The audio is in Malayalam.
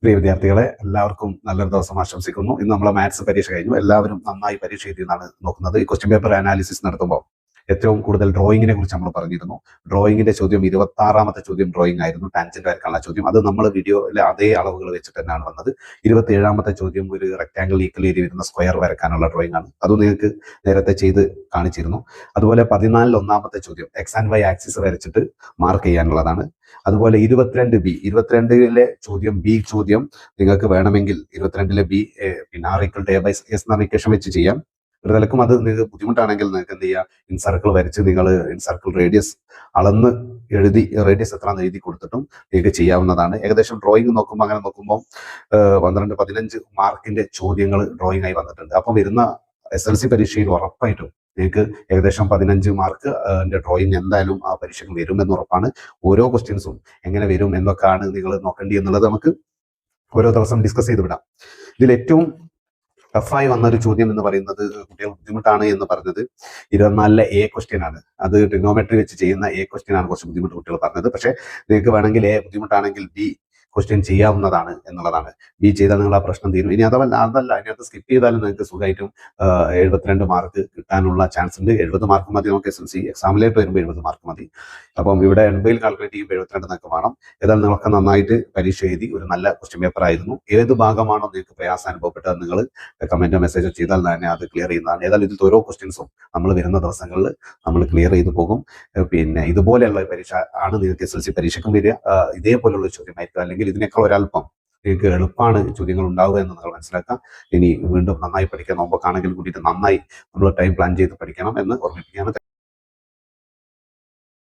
പ്രിയ വിദ്യാർത്ഥികളെ, എല്ലാവർക്കും നല്ലൊരു ദിവസം ആശംസിക്കുന്നു. ഇന്ന് നമ്മളെ മാത്സ് പരീക്ഷ കഴിഞ്ഞു. എല്ലാവരും നന്നായി പരീക്ഷ എഴുതിയെന്നാണ് നോക്കുന്നത്. ഈ ക്വസ്റ്റ്യൻ പേപ്പർ അനാലിസിസ് നടത്തുമ്പോൾ ഏറ്റവും കൂടുതൽ ഡ്രോയിങ്ങിനെ കുറിച്ച് നമ്മൾ പറഞ്ഞിരുന്നു. ഡ്രോയിങ്ങിന്റെ ചോദ്യം 26ാമത്തെ ചോദ്യം ഡ്രോയിങ് ആയിരുന്നു. ടാൻജന്റ് വരക്കാനുള്ള ചോദ്യം. അത് നമ്മൾ വീഡിയോയിലെ അതേ അളവുകൾ വെച്ചിട്ട് തന്നെയാണ് വന്നത്. 27ാമത്തെ ചോദ്യം ഒരു റെക്ടാംഗിൾ ഈക്വൽ ഏരിയ വരുന്ന സ്ക്വയർ വരക്കാനുള്ള ഡ്രോയിങ് ആണ്. അത് നിങ്ങൾക്ക് നേരത്തെ ചെയ്ത് കാണിച്ചിരുന്നു. അതുപോലെ 14ാമത്തെ ചോദ്യം എക്സ് ആൻഡ് വൈ ആക്സിസ് വരച്ചിട്ട് മാർക്ക് ചെയ്യാനുള്ളതാണ്. അതുപോലെ 22ലെ ചോദ്യം ബി ചോദ്യം നിങ്ങൾക്ക് വേണമെങ്കിൽ 22ലെ ബി പിന്നെ R equal to A by S എന്ന ഇക്വേഷൻ വെച്ച് ചെയ്യാം. ഒരു നിലക്കും അത് നിങ്ങൾക്ക് ബുദ്ധിമുട്ടാണെങ്കിൽ നിങ്ങൾക്ക് എന്ത് ചെയ്യാം, ഇൻസർക്കിൾ വരച്ച് നിങ്ങൾ ഇൻസർക്കിൾ റേഡിയസ് അളന്ന് എഴുതി റേഡിയസ് എത്രയാണെന്ന് എഴുതി കൊടുത്തിട്ടും നിങ്ങൾക്ക് ചെയ്യാവുന്നതാണ്. ഏകദേശം ഡ്രോയിങ് നോക്കുമ്പോൾ 12, 15 മാർക്കിന്റെ ചോദ്യങ്ങൾ ഡ്രോയിങ് ആയി വന്നിട്ടുണ്ട്. അപ്പം വരുന്ന SLC പരീക്ഷയിൽ ഉറപ്പായിട്ടും നിങ്ങൾക്ക് ഏകദേശം 15 മാർക്ക് ഡ്രോയിങ് എന്തായാലും ആ പരീക്ഷയ്ക്ക് വരുമെന്ന് ഉറപ്പാണ്. ഓരോ ക്വസ്റ്റ്യൻസും എങ്ങനെ വരും എന്നൊക്കെയാണ് നിങ്ങൾ നോക്കേണ്ടി എന്നുള്ളത് നമുക്ക് ഓരോ ദിവസം ഡിസ്കസ് ചെയ്ത് വിടാം. ഇതിൽ ഏറ്റവും ടഫായി വന്നൊരു ചോദ്യം എന്ന് പറയുന്നത് കുട്ടികൾ ബുദ്ധിമുട്ടാണ് എന്ന് പറഞ്ഞത് 24ലെ എ ക്വസ്റ്റ്യൻ ആണ്. അത് ട്രിഗണോമെട്രി വെച്ച് ചെയ്യുന്ന എ ക്വസ്റ്റ്യൻ ആണ് കുറച്ച് ബുദ്ധിമുട്ട് കുട്ടികൾ പറഞ്ഞത്. പക്ഷേ നിങ്ങൾക്ക് വേണമെങ്കിൽ എ ബുദ്ധിമുട്ടാണെങ്കിൽ ബി ക്വസ്റ്റ്യൻ ചെയ്യാവുന്നതാണ് എന്നുള്ളതാണ്. ബി ചെയ്താൽ നിങ്ങൾ ആ പ്രശ്നം തീരും. ഇനി അതല്ല അതിനകത്ത് സ്കിപ്പ് ചെയ്താലും നിങ്ങൾക്ക് സുഖമായിട്ടും 72 മാർക്ക് കിട്ടാനുള്ള ചാൻസ് ഉണ്ട്. 70 മാർക്ക് മതി നമുക്ക് SLC എക്സാമിലേക്ക് വരുമ്പോൾ 70 മാർക്ക് മതി. അപ്പം ഇവിടെ 80 കാൽക്കുലേറ്റ് ചെയ്യുമ്പോൾ 72 എന്നൊക്കെ വേണം. ഏതായാലും നിങ്ങൾക്ക് നന്നായിട്ട് പരീക്ഷ എഴുതി ഒരു നല്ല ക്വസ്റ്റ്യൻ പേപ്പർ ആയിരുന്നു. ഏത് ഭാഗമാണോ നിങ്ങൾക്ക് പ്രയാസം അനുഭവപ്പെട്ടത് നിങ്ങൾ കമന്റോ മെസ്സേജോ ചെയ്താൽ തന്നെ അത് ക്ലിയർ ചെയ്യുന്നതാണ്. ഏതായാലും ഇതിൽ ഓരോ ക്വസ്റ്റ്യൻസും നമ്മൾ വരുന്ന ദിവസങ്ങളിൽ നമ്മൾ ക്ലിയർ ചെയ്ത് പോകും. പിന്നെ ഇതുപോലെയുള്ള പരീക്ഷ ആണ് നിങ്ങൾക്ക് SLC പരീക്ഷയ്ക്കും വരിക. ഇതേപോലുള്ള ചോദ്യമായിരിക്കും, അല്ലെങ്കിൽ ഇതിനേക്കാൾ ഒരല്പം നിങ്ങൾക്ക് എളുപ്പമാണ് ചോദ്യങ്ങൾ ഉണ്ടാവുക എന്ന് നിങ്ങൾ മനസ്സിലാക്കാം. ഇനി വീണ്ടും നന്നായി പഠിക്കാൻ, നോമ്പൊക്കെ ആണെങ്കിൽ കൂടിയിട്ട് നന്നായി നമ്മൾ ടൈം പ്ലാൻ ചെയ്ത് പഠിക്കണം എന്ന് ഓർമ്മിപ്പിക്കുകയാണ്.